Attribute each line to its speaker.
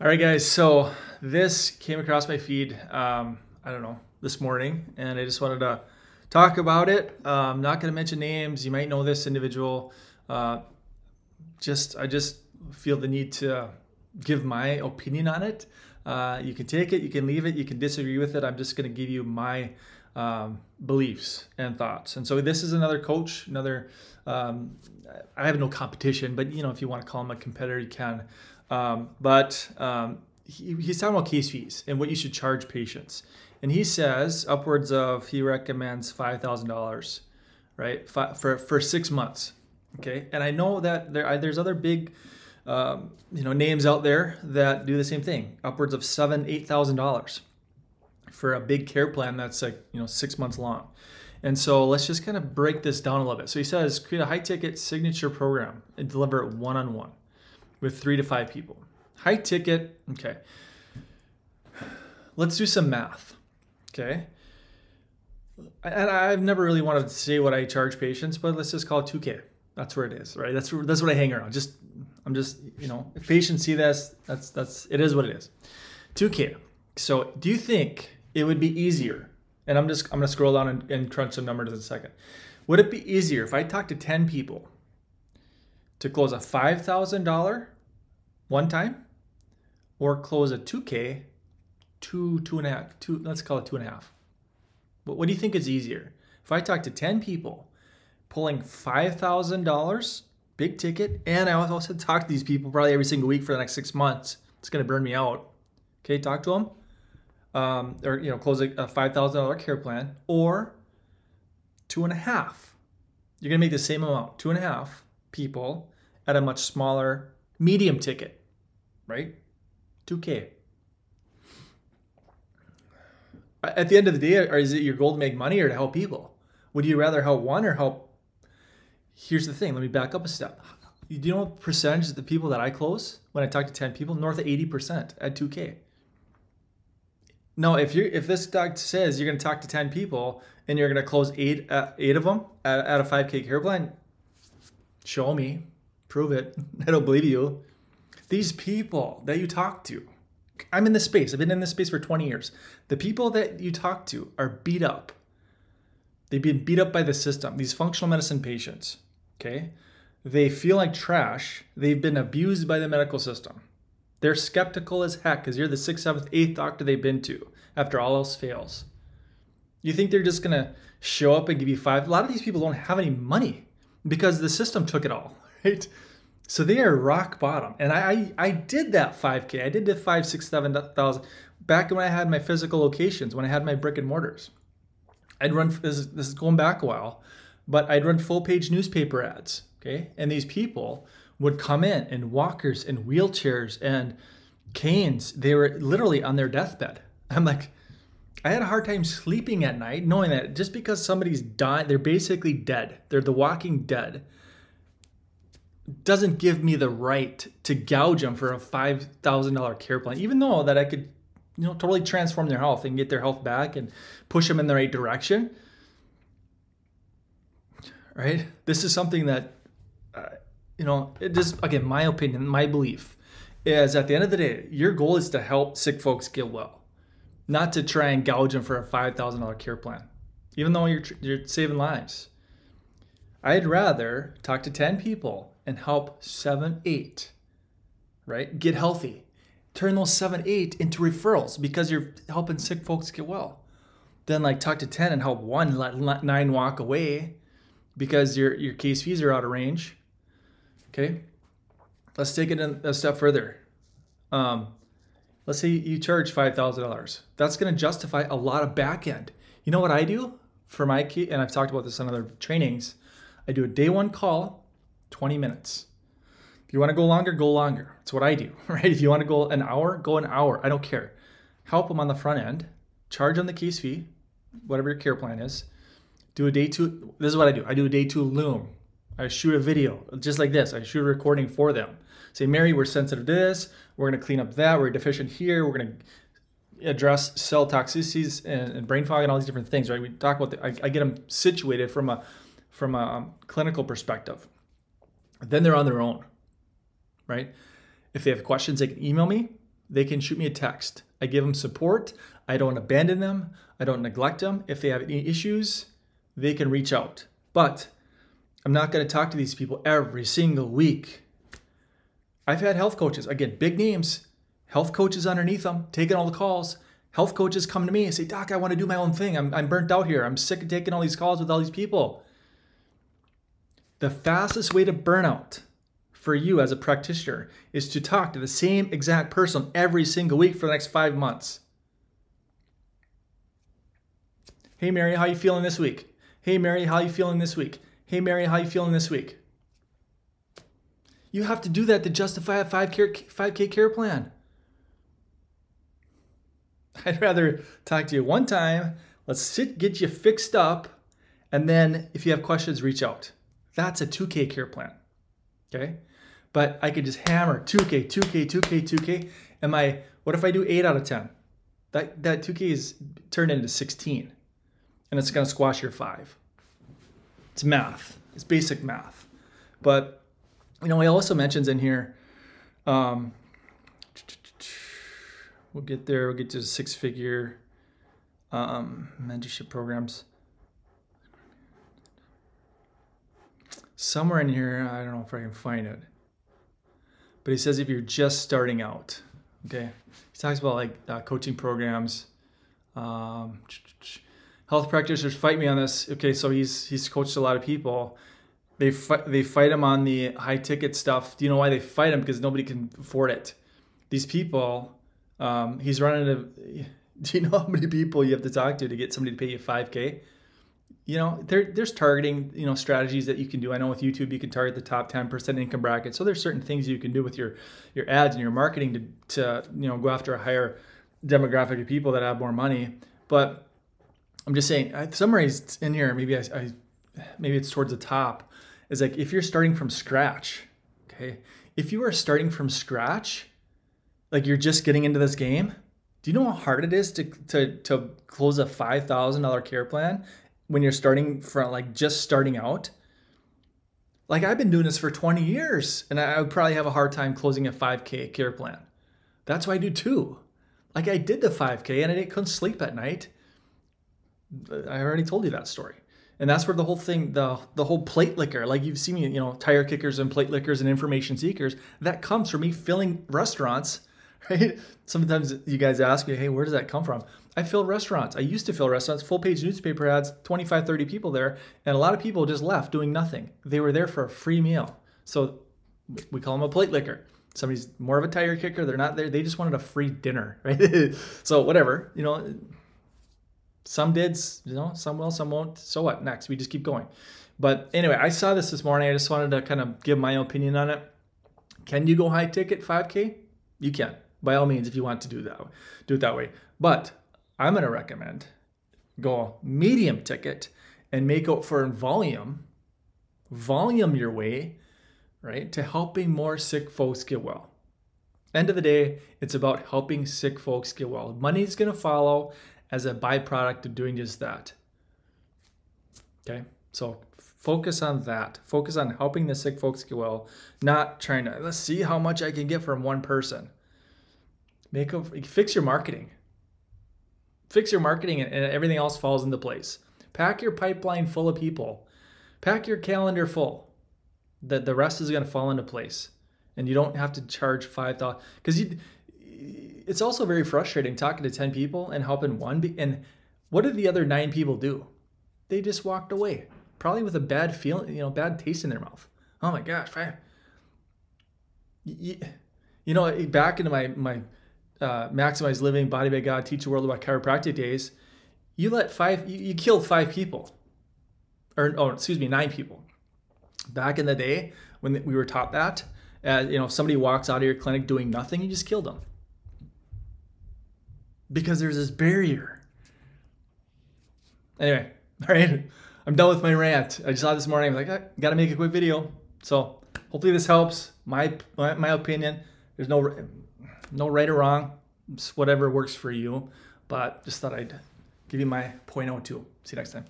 Speaker 1: All right, guys. So this came across my feed, I don't know, this morning, and I just wanted to talk about it. I'm not going to mention names. You might know this individual. Uh, I just feel the need to give my opinion on it. You can take it, you can leave it, you can disagree with it. I'm just going to give you my beliefs and thoughts. And so this is another coach, um, I have no competition, but if you want to call him a competitor, you can. He's talking about case fees and what you should charge patients. And he says he recommends $5,000, right, for 6 months. Okay, and I know that there's other big, names out there that do the same thing, upwards of $8,000 for a big care plan that's 6 months long. And so let's just kind of break this down a little bit. So he says create a high ticket signature program and deliver it one-on-one with 3 to 5 people. High ticket, okay. Let's do some math, okay? And I've never really wanted to say what I charge patients, but let's just call it 2K. That's where it is, right? That's what I hang around. If patients see this, it is what it is. 2K. So do you think it would be easier? And I'm gonna scroll down and crunch some numbers in a second. Would it be easier if I talked to 10 people to close a $5,000 one time, or close a 2K, two and a half, let's call it 2.5? What do you think is easier? If I talk to 10 people pulling $5,000, big ticket, and I also talk to these people probably every single week for the next 6 months, it's gonna burn me out. Okay, talk to them. Close a $5,000 care plan, or 2.5. You're gonna make the same amount, 2.5 people at a much smaller medium ticket, right? 2K. At the end of the day, is it your goal to make money or to help people? Would you rather help one or help? Here's the thing. Let me back up a step. Do you know what percentage of the people that I close when I talk to 10 people? North of 80% at 2K. No, if this doc says you're going to talk to 10 people and you're going to close eight of them at a 5K care plan, show me, prove it. I don't believe you. These people that you talk to, I'm in this space. I've been in this space for 20 years. The people that you talk to are beat up. They've been beat up by the system. These functional medicine patients, okay? They feel like trash. They've been abused by the medical system. They're skeptical as heck because you're the 6th, 7th, 8th doctor they've been to after all else fails. You think they're just going to show up and give you five? A lot of these people don't have any money because the system took it all, right? So they are rock bottom. And I did that 5K. I did the 5, 6, 7,000 back when I had my physical locations, when I had my brick and mortars. I'd run, this is going back a while, but I'd run full page newspaper ads, okay? And these people would come in walkers and wheelchairs and canes. They were literally on their deathbed. I'm like, I had a hard time sleeping at night knowing that just because somebody's died, they're basically dead. They're the walking dead. Doesn't give me the right to gouge them for a $5,000 care plan, even though that I could, totally transform their health and get their health back and push them in the right direction. Right? This is something that, it just, again, my opinion, my belief is at the end of the day, your goal is to help sick folks get well, not to try and gouge them for a $5,000 care plan, even though you're saving lives. I'd rather talk to 10 people and help 7, 8, right? Get healthy. Turn those 7, 8 into referrals because you're helping sick folks get well. Then talk to 10 and help 1, let 9 walk away because your case fees are out of range. Okay, let's take it a step further. Let's say you charge $5,000. That's going to justify a lot of back end. You know what I do for my key, and I've talked about this in other trainings. I do a day 1 call, 20 minutes. If you want to go longer, go longer. That's what I do, right? If you want to go an hour, go an hour. I don't care. Help them on the front end, charge on the case fee, whatever your care plan is. Do a day 2. This is what I do. I do a day 2 Loom. I shoot a video just like this. I shoot a recording for them. Say, Mary, we're sensitive to this. We're going to clean up that. We're deficient here. We're going to address cell toxicities and brain fog and all these different things, right? We talk about I get them situated from a clinical perspective. Then they're on their own, right? If they have questions, they can email me. they can shoot me a text. I give them support. I don't abandon them. I don't neglect them. If they have any issues, they can reach out. But I'm not going to talk to these people every single week. I've had health coaches, again, big names, health coaches underneath them, taking all the calls. Health coaches come to me and say, Doc, I want to do my own thing. I'm burnt out here. I'm sick of taking all these calls with all these people. The fastest way to burnout for you as a practitioner is to talk to the same exact person every single week for the next 5 months. Hey, Mary, how you feeling this week? Hey, Mary, how you feeling this week? Hey, Mary, how you feeling this week? You have to do that to justify a 5K care plan. I'd rather talk to you one time. Let's get you fixed up. And then if you have questions, reach out. That's a 2K care plan. Okay. But I could just hammer 2K, 2K, 2K, 2K. What if I do 8 out of 10? That 2K is turned into 16. And it's going to squash your 5. It's math. It's basic math. But, he also mentions in here, we'll get there. We'll get to 6-figure mentorship programs. Somewhere in here, I don't know if I can find it. But he says if you're just starting out, okay? He talks about coaching programs. Health practitioners fight me on this. Okay, so he's coached a lot of people. They fight him on the high ticket stuff. Do you know why they fight him? Because nobody can afford it. These people, he's running do you know how many people you have to talk to get somebody to pay you $5K? There's targeting, strategies that you can do. I know with YouTube, you can target the top 10% income bracket. So there's certain things you can do with your ads and your marketing to go after a higher demographic of people that have more money. But I'm just saying, summarized in here, maybe it's towards the top, is like if you're starting from scratch, okay? If you are starting from scratch, like you're just getting into this game, do you know how hard it is to close a $5,000 care plan when you're starting from just starting out? I've been doing this for 20 years and I would probably have a hard time closing a 5K care plan. That's why I do 2. I did the 5K and I couldn't sleep at night. I already told you that story. And that's where the whole thing, the whole plate licker, you've seen me, tire kickers and plate lickers and information seekers, that comes from me filling restaurants, right? Sometimes you guys ask me, hey, where does that come from? I fill restaurants. I used to fill restaurants, full page newspaper ads, 25, 30 people there. And a lot of people just left doing nothing. They were there for a free meal. So we call them a plate licker. Somebody's more of a tire kicker. They're not there. They just wanted a free dinner, right? So whatever, some did, some will, some won't. So what? Next, we just keep going. But anyway, I saw this morning. I just wanted to kind of give my opinion on it. Can you go high ticket 5K? You can, by all means, if you want to do it that way. But I'm going to recommend go medium ticket and make out for volume your way, right, to helping more sick folks get well. End of the day, it's about helping sick folks get well. Money's going to follow as a byproduct of doing just that. Okay, so focus on that. Focus on helping the sick folks get well, not trying to, let's see how much I can get from one person. Fix your marketing. Fix your marketing and everything else falls into place. Pack your pipeline full of people. Pack your calendar full. The rest is going to fall into place. And you don't have to charge $5,000. Because it's also very frustrating talking to 10 people and helping one. And what did the other 9 people do? They just walked away. Probably with a bad feeling, bad taste in their mouth. Oh my gosh. Back into my Maximize Living, Body by God, Teach the World About Chiropractic days, you killed 5 people. 9 people. Back in the day when we were taught that, if somebody walks out of your clinic doing nothing, you just killed them. Because there's this barrier. Anyway, all right, I'm done with my rant. I just saw this morning, I'm like, I gotta make a quick video. So hopefully this helps. My opinion, there's no right or wrong. It's whatever works for you. But just thought I'd give you my point out too. See you next time.